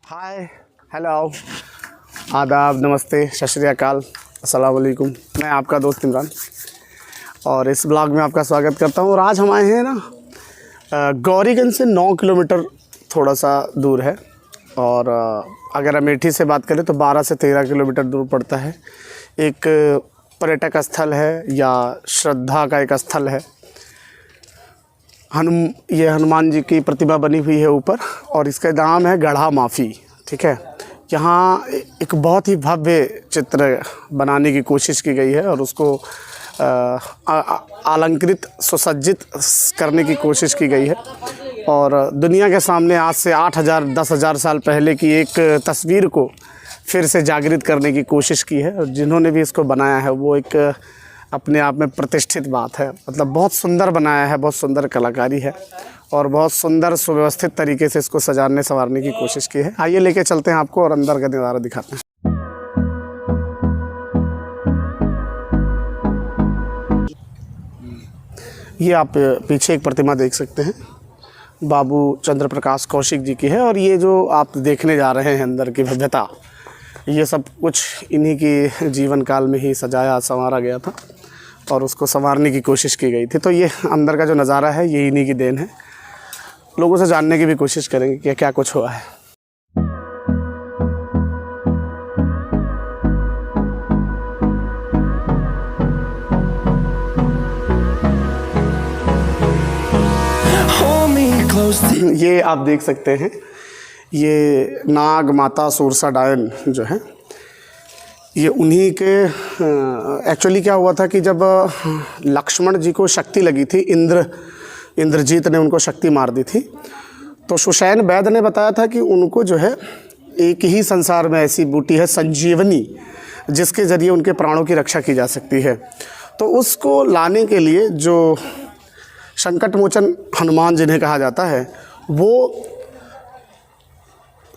हाय, hello, आदाब, नमस्ते, सत श्री अकाल, अस्सलाम वालेकुम। मैं आपका दोस्त इमरान और इस ब्लॉग में आपका स्वागत करता हूँ। और आज हम आए हैं ना गौरीगंज से 9 किलोमीटर थोड़ा सा दूर है। और अगर अमेठी से बात करें तो 12 से 13 किलोमीटर दूर पड़ता है। एक पर्यटक स्थल है या श्रद्धा का एक स्थल है। ये हनुमान जी की प्रतिमा बनी हुई है ऊपर और इसका नाम है गढ़ा माफ़ी। ठीक है, यहाँ एक बहुत ही भव्य चित्र बनाने की कोशिश की गई है और उसको अलंकृत सुसज्जित करने की कोशिश की गई है। और दुनिया के सामने आज से 8,000 10,000 साल पहले की एक तस्वीर को फिर से जागृत करने की कोशिश की है। और जिन्होंने भी इसको बनाया है वो एक अपने आप में प्रतिष्ठित बात है। मतलब बहुत सुंदर बनाया है, बहुत सुंदर कलाकारी है और बहुत सुंदर सुव्यवस्थित तरीके से इसको सजाने संवारने की कोशिश की है। आइए लेके चलते हैं आपको और अंदर का नज़ारा दिखाते हैं। ये आप पीछे एक प्रतिमा देख सकते हैं, बाबू चंद्र प्रकाश कौशिक जी की है। और ये जो आप देखने जा रहे हैं अंदर की भव्यता, ये सब कुछ इन्हीं की जीवन काल में ही सजाया संवारा गया था और उसको संवारने की कोशिश की गई थी। तो ये अंदर का जो नज़ारा है ये इन्हीं की देन है। लोगों से जानने की भी कोशिश करेंगे कि क्या कुछ हुआ है। ये आप देख सकते हैं, ये नाग माता सुरसा डायन जो है ये उन्हीं के एक्चुअली क्या हुआ था कि जब लक्ष्मण जी को शक्ति लगी थी, इंद्रजीत ने उनको शक्ति मार दी थी, तो सुषैण वैद्य ने बताया था कि उनको जो है एक ही संसार में ऐसी बूटी है संजीवनी जिसके ज़रिए उनके प्राणों की रक्षा की जा सकती है। तो उसको लाने के लिए जो संकट मोचन हनुमान जिन्हें कहा जाता है वो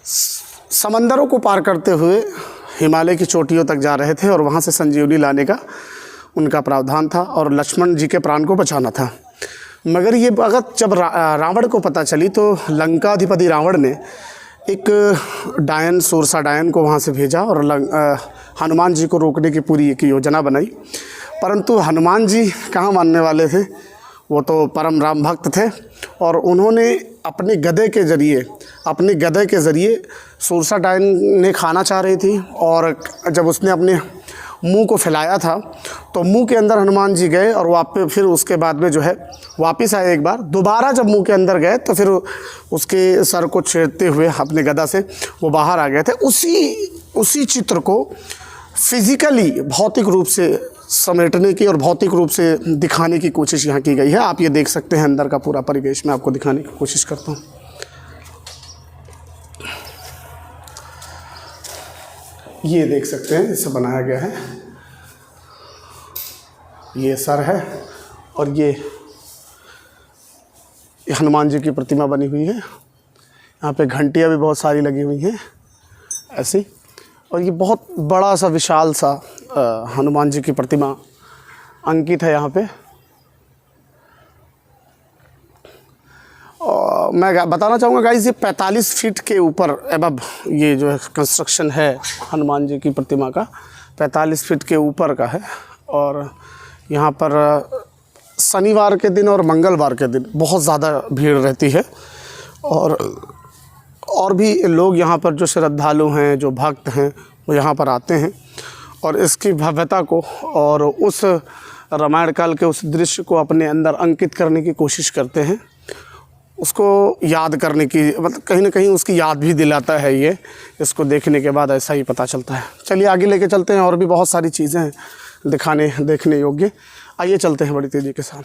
समंदरों को पार करते हुए हिमालय की चोटियों तक जा रहे थे और वहाँ से संजीवनी लाने का उनका प्रावधान था और लक्ष्मण जी के प्राण को बचाना था। मगर ये बात जब रावण को पता चली तो लंकाधिपति रावण ने एक डायन सुरसा डायन को वहाँ से भेजा और हनुमान जी को रोकने की पूरी एक योजना बनाई। परंतु हनुमान जी कहाँ मानने वाले थे, वो तो परम राम भक्त थे और उन्होंने अपने गधे के ज़रिए सुरसा डायन ने खाना चाह रही थी। और जब उसने अपने मुंह को फैलाया था तो मुंह के अंदर हनुमान जी गए और फिर उसके बाद में जो है वापस आए। एक बार दोबारा जब मुंह के अंदर गए तो फिर उसके सर को छेड़ते हुए अपने गदा से वो बाहर आ गए थे। उसी चित्र को फिज़िकली भौतिक रूप से समेटने की और भौतिक रूप से दिखाने की कोशिश यहाँ की गई है। आप ये देख सकते हैं अंदर का पूरा परिवेश मैं आपको दिखाने की कोशिश करता हूँ। ये देख सकते हैं, इसे बनाया गया है, ये सर है और ये हनुमान जी की प्रतिमा बनी हुई है। यहाँ पे घंटियाँ भी बहुत सारी लगी हुई हैं ऐसी। और ये बहुत बड़ा सा विशाल सा हनुमान जी की प्रतिमा अंकित है यहाँ पे। और मैं बताना चाहूँगा गाइस, ये 45 फीट के ऊपर अबव ये जो है कंस्ट्रक्शन है हनुमान जी की प्रतिमा का, 45 फीट के ऊपर का है। और यहाँ पर शनिवार के दिन और मंगलवार के दिन बहुत ज़्यादा भीड़ रहती है और भी लोग यहाँ पर जो श्रद्धालु हैं, जो भक्त हैं, वो यहाँ पर आते हैं और इसकी भव्यता को और उस रामायण काल के उस दृश्य को अपने अंदर अंकित करने की कोशिश करते हैं। उसको याद करने की, मतलब कहीं ना कहीं उसकी याद भी दिलाता है ये, इसको देखने के बाद ऐसा ही पता चलता है। चलिए आगे लेके चलते हैं, और भी बहुत सारी चीज़ें हैं देखने योग्य। आइए चलते हैं बड़ी तेज़ी के साथ।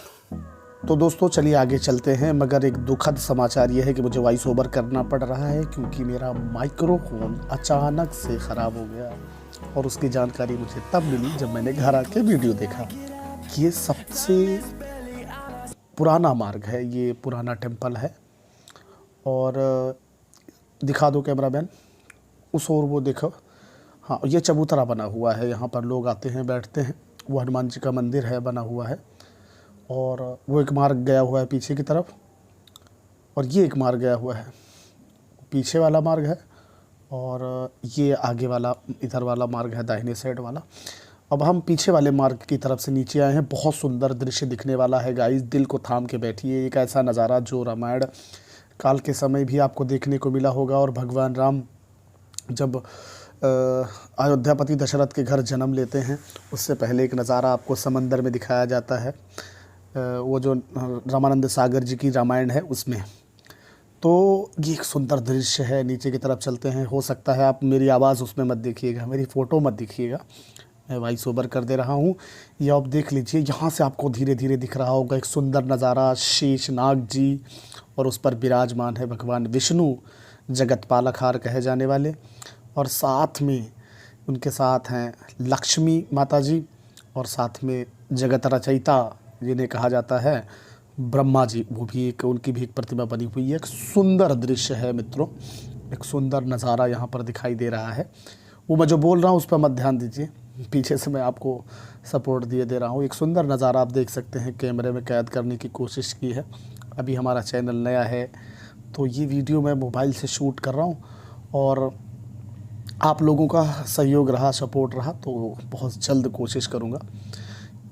तो दोस्तों चलिए आगे चलते हैं। मगर एक दुखद समाचार ये है कि मुझे वॉइस ओवर करना पड़ रहा है क्योंकि मेरा माइक्रोफोन अचानक से ख़राब हो गया और उसकी जानकारी मुझे तब मिली जब मैंने घर आके वीडियो देखा कि ये सबसे पुराना मार्ग है, ये पुराना टेम्पल है। और दिखा दो कैमरामैन, उस ओर वो देखो, हाँ ये चबूतरा बना हुआ है, यहाँ पर लोग आते हैं बैठते हैं। वो हनुमान जी का मंदिर है, बना हुआ है। और वो एक मार्ग गया हुआ है पीछे की तरफ और ये एक मार्ग गया हुआ है, पीछे वाला मार्ग है और ये आगे वाला इधर वाला मार्ग है, दाहिने साइड वाला। अब हम पीछे वाले मार्ग की तरफ से नीचे आए हैं। बहुत सुंदर दृश्य दिखने वाला है गाइस, दिल को थाम के बैठिए। एक ऐसा नज़ारा जो रामायण काल के समय भी आपको देखने को मिला होगा, और भगवान राम जब अयोध्यापति दशरथ के घर जन्म लेते हैं उससे पहले एक नज़ारा आपको समंदर में दिखाया जाता है, वो जो रामानंद सागर जी की रामायण है उसमें। तो ये एक सुंदर दृश्य है। नीचे की तरफ चलते हैं। हो सकता है आप मेरी आवाज़ उसमें मत देखिएगा, मेरी फ़ोटो मत देखिएगा, मैं वॉइस ओवर कर दे रहा हूँ। ये आप देख लीजिए, यहाँ से आपको धीरे धीरे दिख रहा होगा एक सुंदर नज़ारा, शेषनाग जी, और उस पर विराजमान है भगवान विष्णु, जगत पालकहार कहे जाने वाले, और साथ में उनके साथ हैं लक्ष्मी माता जी, और साथ में जगत रचयिता जिन्हें कहा जाता है ब्रह्मा जी, वो भी एक, उनकी भी एक प्रतिमा बनी हुई है। एक सुंदर दृश्य है मित्रों, एक सुंदर नज़ारा यहाँ पर दिखाई दे रहा है। वो मैं जो बोल रहा हूँ उस पर मत ध्यान दीजिए, पीछे से मैं आपको सपोर्ट दे रहा हूँ। एक सुंदर नज़ारा आप देख सकते हैं, कैमरे में कैद करने की कोशिश की है। अभी हमारा चैनल नया है तो ये वीडियो मैं मोबाइल से शूट कर रहा हूँ, और आप लोगों का सहयोग रहा, सपोर्ट रहा, तो बहुत जल्द कोशिश करूँगा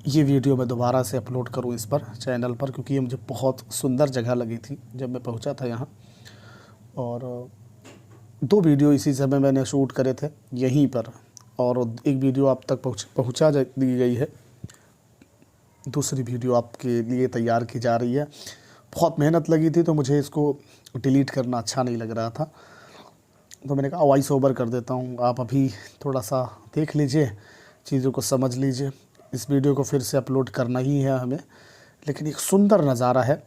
ये वीडियो मैं दोबारा से अपलोड करूँ इस पर चैनल पर, क्योंकि ये मुझे बहुत सुंदर जगह लगी थी जब मैं पहुँचा था यहाँ। और 2 वीडियो इसी समय मैंने शूट करे थे यहीं पर, और एक वीडियो आप तक पहुँचा दी गई है, दूसरी वीडियो आपके लिए तैयार की जा रही है। बहुत मेहनत लगी थी तो मुझे इसको डिलीट करना अच्छा नहीं लग रहा था, तो मैंने कहा वॉइस ओवर कर देता हूँ। आप अभी थोड़ा सा देख लीजिए, चीज़ों को समझ लीजिए। इस वीडियो को फिर से अपलोड करना ही है हमें, लेकिन एक सुंदर नज़ारा है।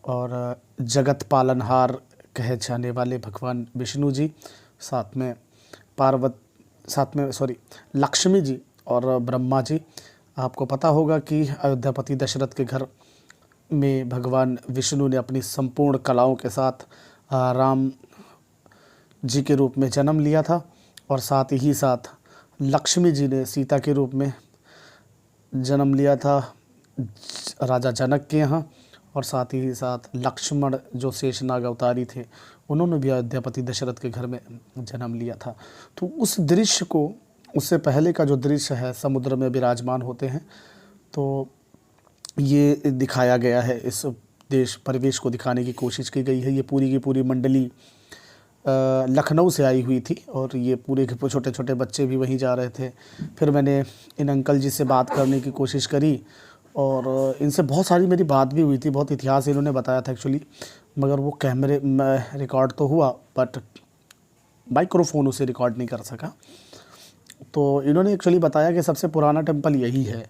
और जगत पालनहार कहे जाने वाले भगवान विष्णु जी, साथ में लक्ष्मी जी और ब्रह्मा जी। आपको पता होगा कि अयोध्यापति दशरथ के घर में भगवान विष्णु ने अपनी संपूर्ण कलाओं के साथ राम जी के रूप में जन्म लिया था, और साथ ही साथ लक्ष्मी जी ने सीता के रूप में जन्म लिया था राजा जनक के यहाँ, और साथ ही साथ लक्ष्मण जो शेषनाग अवतारी थे उन्होंने भी अयोध्यापति दशरथ के घर में जन्म लिया था। तो उस दृश्य को, उससे पहले का जो दृश्य है, समुद्र में विराजमान होते हैं, तो ये दिखाया गया है। इस देश परिवेश को दिखाने की कोशिश की गई है। ये पूरी की पूरी मंडली लखनऊ से आई हुई थी, और ये पूरे के छोटे छोटे बच्चे भी वहीं जा रहे थे। फिर मैंने इन अंकल जी से बात करने की कोशिश करी, और इनसे बहुत सारी मेरी बात भी हुई थी, बहुत इतिहास इन्होंने बताया था एक्चुअली, मगर वो कैमरे में रिकॉर्ड तो हुआ बट माइक्रोफोन उसे रिकॉर्ड नहीं कर सका। तो इन्होंने एक्चुअली बताया कि सबसे पुराना टेम्पल यही है,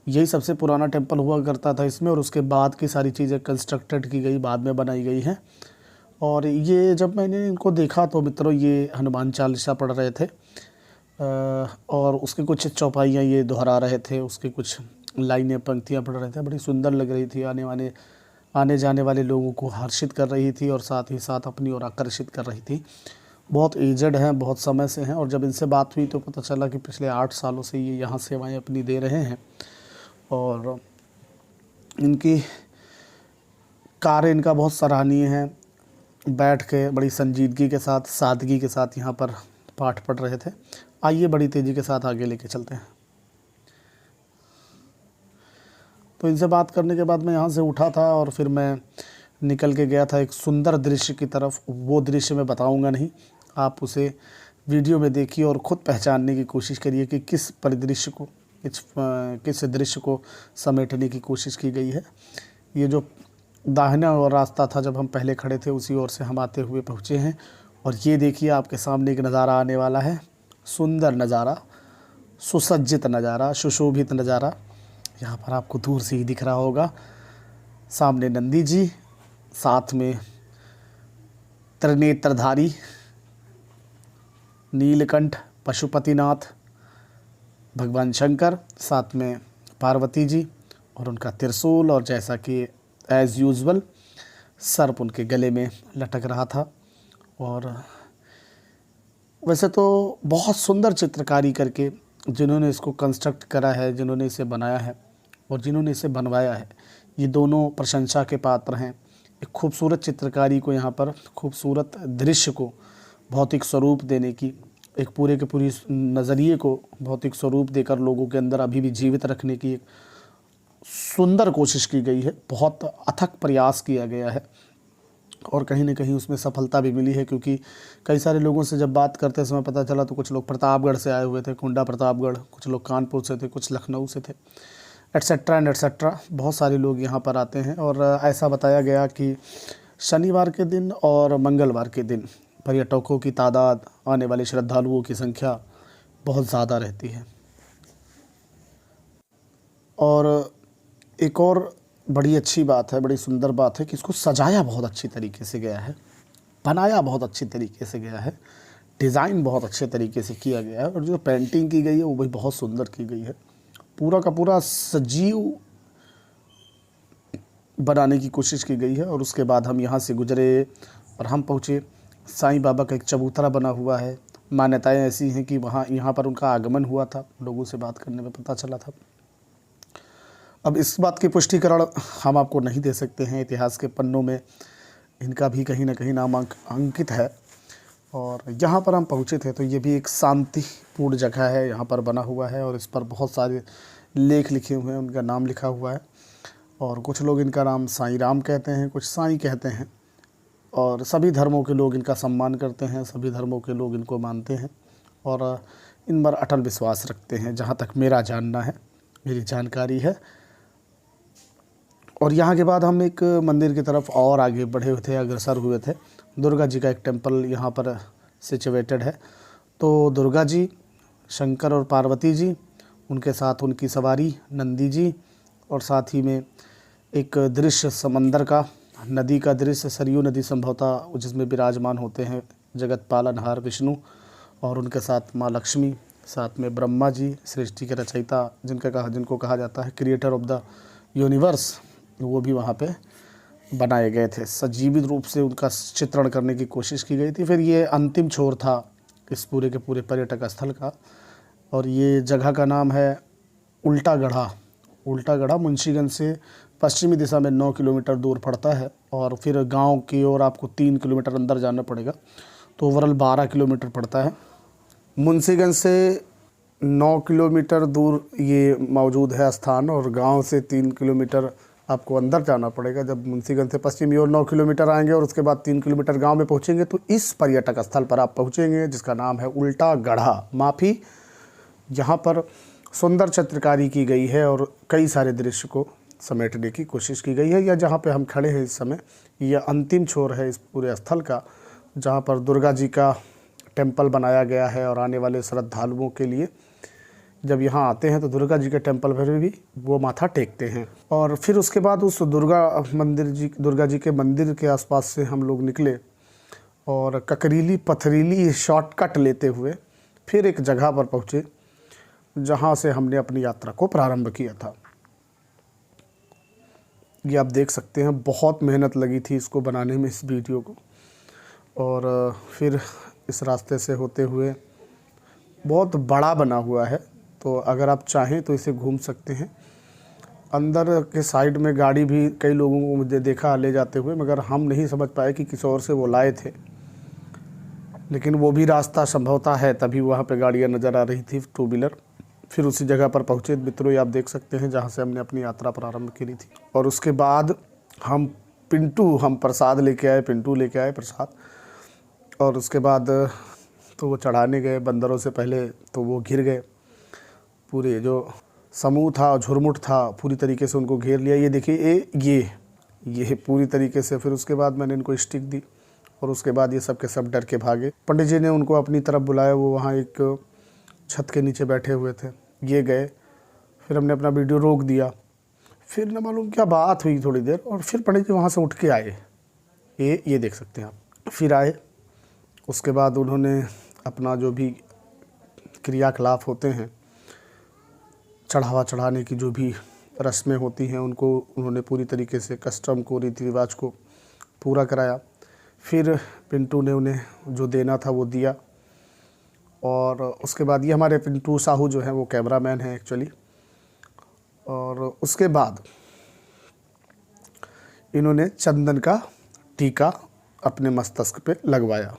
यही सबसे पुराना टेम्पल हुआ करता था इसमें, और उसके बाद की सारी चीज़ें कंस्ट्रक्टेड की गई, बाद में बनाई गई हैं। और ये जब मैंने इनको देखा तो मित्रों, ये हनुमान चालीसा पढ़ रहे थे, और उसके कुछ चौपाइयाँ ये दोहरा रहे थे, उसके कुछ लाइनें, पंक्तियाँ पढ़ रहे थे। बड़ी सुंदर लग रही थी, आने जाने वाले लोगों को हर्षित कर रही थी, और साथ ही साथ अपनी ओर आकर्षित कर रही थी। बहुत एजड हैं, बहुत समय से हैं, और जब इनसे बात हुई तो पता चला कि पिछले 8 सालों से ये यहाँ सेवाएँ अपनी दे रहे हैं, और इनकी कार्य इनका बहुत सराहनीय है। बैठ के बड़ी संजीदगी के साथ, सादगी के साथ यहाँ पर पाठ पढ़ रहे थे। आइए बड़ी तेज़ी के साथ आगे लेके चलते हैं। तो इनसे बात करने के बाद मैं यहाँ से उठा था, और फिर मैं निकल के गया था एक सुंदर दृश्य की तरफ। वो दृश्य मैं बताऊँगा नहीं, आप उसे वीडियो में देखिए और ख़ुद पहचानने की कोशिश करिए कि किस परिदृश्य को, किस दृश्य को समेटने की कोशिश की गई है। ये जो दाहिना और रास्ता था जब हम पहले खड़े थे, उसी ओर से हम आते हुए पहुँचे हैं, और ये देखिए आपके सामने एक नज़ारा आने वाला है। सुंदर नज़ारा, सुसज्जित नज़ारा, सुशोभित नज़ारा। यहाँ पर आपको दूर से ही दिख रहा होगा, सामने नंदी जी, साथ में त्रिनेत्रधारी नीलकंठ पशुपतिनाथ भगवान शंकर, साथ में पार्वती जी और उनका त्रिशूल, और जैसा कि एज़ यूजुअल सर्प उनके गले में लटक रहा था। और वैसे तो बहुत सुंदर चित्रकारी करके जिन्होंने इसको कंस्ट्रक्ट करा है, जिन्होंने इसे बनाया है और जिन्होंने इसे बनवाया है, ये दोनों प्रशंसा के पात्र हैं। एक खूबसूरत चित्रकारी को यहाँ पर, खूबसूरत दृश्य को भौतिक स्वरूप देने की, एक पूरे के पूरी नज़रिए को भौतिक स्वरूप देकर लोगों के अंदर अभी भी जीवित रखने की एक सुंदर कोशिश की गई है। बहुत अथक प्रयास किया गया है और कहीं न कहीं उसमें सफलता भी मिली है, क्योंकि कई सारे लोगों से जब बात करते समय पता चला तो कुछ लोग प्रतापगढ़ से आए हुए थे, कुंडा प्रतापगढ़, कुछ लोग कानपुर से थे, कुछ लखनऊ से थे, एट्सेट्रा एंड एट्सेट्रा। बहुत सारे लोग यहाँ पर आते हैं और ऐसा बताया गया कि शनिवार के दिन और मंगलवार के दिन पर्यटकों की तादाद, आने वाले श्रद्धालुओं की संख्या बहुत ज़्यादा रहती है। और एक और बड़ी अच्छी बात है, बड़ी सुंदर बात है कि इसको सजाया बहुत अच्छी तरीके से गया है, बनाया बहुत अच्छी तरीके से गया है, डिज़ाइन बहुत अच्छे तरीके से किया गया है और जो पेंटिंग की गई है वो भी बहुत सुंदर की गई है। पूरा का पूरा सजीव बनाने की कोशिश की गई है। और उसके बाद हम यहाँ से गुजरे और हम पहुँचे, साईं बाबा का एक चबूतरा बना हुआ है। मान्यताएं ऐसी हैं कि यहाँ पर उनका आगमन हुआ था, लोगों से बात करने में पता चला था। अब इस बात की पुष्टिकरण हम आपको नहीं दे सकते हैं, इतिहास के पन्नों में इनका भी कहीं ना कहीं नाम अंकित है। और यहाँ पर हम पहुँचे थे तो ये भी एक शांतिपूर्ण जगह है, यहाँ पर बना हुआ है और इस पर बहुत सारे लेख लिखे हुए हैं, उनका नाम लिखा हुआ है। और कुछ लोग इनका नाम साईं राम कहते हैं, कुछ साईं कहते हैं। और सभी धर्मों के लोग इनका सम्मान करते हैं, सभी धर्मों के लोग इनको मानते हैं और इन पर अटल विश्वास रखते हैं, जहाँ तक मेरा जानना है, मेरी जानकारी है। और यहाँ के बाद हम एक मंदिर की तरफ और आगे बढ़े हुए थे, अग्रसर हुए थे। दुर्गा जी का एक टेम्पल यहाँ पर सिचुएटेड है। तो दुर्गा जी, शंकर और पार्वती जी, उनके साथ उनकी सवारी नंदी जी, और साथ ही में एक दृश्य समंदर का, नदी का दृश्य, सरयू नदी संभवतः, जिसमें विराजमान होते हैं जगत पालनहार विष्णु और उनके साथ माँ लक्ष्मी, साथ में ब्रह्मा जी, सृष्टि के रचयिता, जिनको कहा जाता है क्रिएटर ऑफ द यूनिवर्स, वो भी वहाँ पे बनाए गए थे। सजीवित रूप से उनका चित्रण करने की कोशिश की गई थी। फिर ये अंतिम छोर था इस पूरे के पूरे पर्यटक स्थल का, और ये जगह का नाम है उल्टा गढ़ा। उल्टा गढ़ा मुंशीगंज से पश्चिमी दिशा में 9 किलोमीटर दूर पड़ता है और फिर गांव की ओर आपको 3 किलोमीटर अंदर जाना पड़ेगा, तो ओवरऑल 12 किलोमीटर पड़ता है। मुंशीगंज से 9 किलोमीटर दूर ये मौजूद है स्थान और गांव से 3 किलोमीटर आपको अंदर जाना पड़ेगा। जब मुंशीगंज से पश्चिमी ओर 9 किलोमीटर आएंगे और उसके बाद 3 किलोमीटर गांव में पहुंचेंगे तो इस पर्यटक स्थल पर आप पहुंचेंगे, जिसका नाम है उल्टा गढ़ा। माफ़ी, यहाँ पर सुंदर चित्रकारी की गई है और कई सारे दृश्य को समेटने की कोशिश की गई है। या जहाँ पे हम खड़े हैं इस समय, यह अंतिम छोर है इस पूरे स्थल का, जहाँ पर दुर्गा जी का टेम्पल बनाया गया है और आने वाले श्रद्धालुओं के लिए जब यहाँ आते हैं तो दुर्गा जी के टेम्पल पर भी वो माथा टेकते हैं। और फिर उसके बाद उस दुर्गा जी के मंदिर के आसपास से हम लोग निकले और ककरीली पथरीली शॉर्टकट लेते हुए फिर एक जगह पर पहुँचे जहाँ से हमने अपनी यात्रा को प्रारंभ किया था। ये आप देख सकते हैं, बहुत मेहनत लगी थी इसको बनाने में, इस वीडियो को। और फिर इस रास्ते से होते हुए बहुत बड़ा बना हुआ है, तो अगर आप चाहें तो इसे घूम सकते हैं। अंदर के साइड में गाड़ी भी कई लोगों को मुझे देखा ले जाते हुए, मगर हम नहीं समझ पाए कि किस ओर से वो लाए थे, लेकिन वो भी रास्ता संभवतः है, तभी वहाँ पे गाड़ियाँ नज़र आ रही थी, 2 व्हीलर। फिर उसी जगह पर पहुँचे मित्रों, आप देख सकते हैं, जहाँ से हमने अपनी यात्रा प्रारंभ की थी। और उसके बाद हम प्रसाद लेके आए, पिंटू लेके आए प्रसाद। और उसके बाद तो वो चढ़ाने गए बंदरों से पहले, तो वो घिर गए। पूरे जो समूह था, झुरमुट था, पूरी तरीके से उनको घेर लिया। ये देखिए, ये पूरी तरीके से। फिर उसके बाद मैंने इनको स्टिक दी और उसके बाद ये सब के सब डर के भागे। पंडित जी ने उनको अपनी तरफ बुलाया, वो वहाँ एक छत के नीचे बैठे हुए थे। ये गए, फिर हमने अपना वीडियो रोक दिया। फिर न मालूम क्या बात हुई थोड़ी देर, और फिर पंडित जी वहाँ से उठ के आए। ये देख सकते हैं आप। फिर आए, उसके बाद उन्होंने अपना जो भी क्रियाकलाप होते हैं, चढ़ावा चढ़ाने की जो भी रस्में होती हैं, उनको उन्होंने पूरी तरीके से कस्टम को, रीति रिवाज को पूरा कराया। फिर पिंटू ने उन्हें जो देना था वो दिया। और उसके बाद ये हमारे पिंटू साहू जो हैं वो कैमरामैन हैं एक्चुअली। और उसके बाद इन्होंने चंदन का टीका अपने मस्तक पे लगवाया।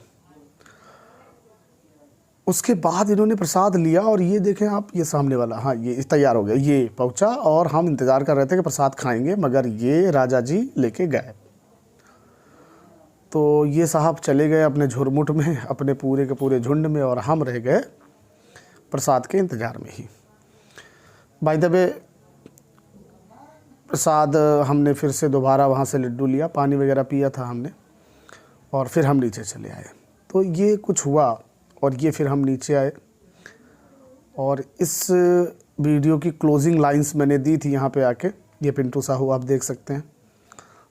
उसके बाद इन्होंने प्रसाद लिया और ये देखें आप, ये सामने वाला, हाँ ये तैयार हो गया, ये पहुंचा और हम इंतज़ार कर रहे थे कि प्रसाद खाएंगे, मगर ये राजा जी लेके गए। तो ये साहब चले गए अपने झुरमुट में, अपने पूरे के पूरे झुंड में, और हम रह गए प्रसाद के इंतज़ार में ही। बाय द वे प्रसाद हमने फिर से दोबारा वहाँ से लड्डू लिया, पानी वगैरह पिया था हमने, और फिर हम नीचे चले आए। तो ये कुछ हुआ और ये फिर हम नीचे आए। और इस वीडियो की क्लोजिंग लाइंस मैंने दी थी यहाँ पे आके। ये पिंटू साहू आप देख सकते हैं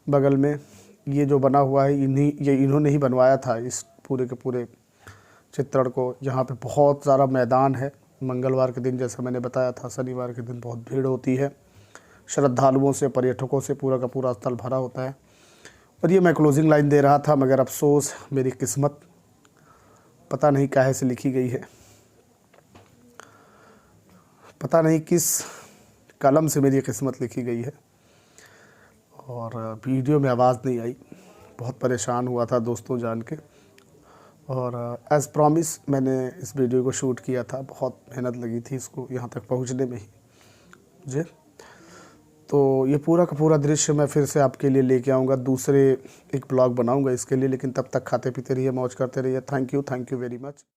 बगल में, ये जो बना हुआ है इन्होंने ही बनवाया था इस पूरे के पूरे चित्रण को। यहाँ पे बहुत सारा मैदान है। मंगलवार के दिन जैसा मैंने बताया था, शनिवार के दिन बहुत भीड़ होती है, श्रद्धालुओं से, पर्यटकों से पूरा का पूरा स्थल भरा होता है। और ये मैं क्लोजिंग लाइन दे रहा था, मगर अफसोस मेरी किस्मत पता नहीं काहे से लिखी गई है, पता नहीं किस कलम से मेरी किस्मत लिखी गई है, और वीडियो में आवाज़ नहीं आई। बहुत परेशान हुआ था दोस्तों जान के। और एज़ प्रॉमिस मैंने इस वीडियो को शूट किया था, बहुत मेहनत लगी थी इसको यहाँ तक पहुँचने में ही मुझे। तो ये पूरा का पूरा दृश्य मैं फिर से आपके लिए लेके आऊँगा, दूसरे एक ब्लॉग बनाऊँगा इसके लिए। लेकिन तब तक खाते पीते रहिए, मौज करते रहिए। Thank you very much.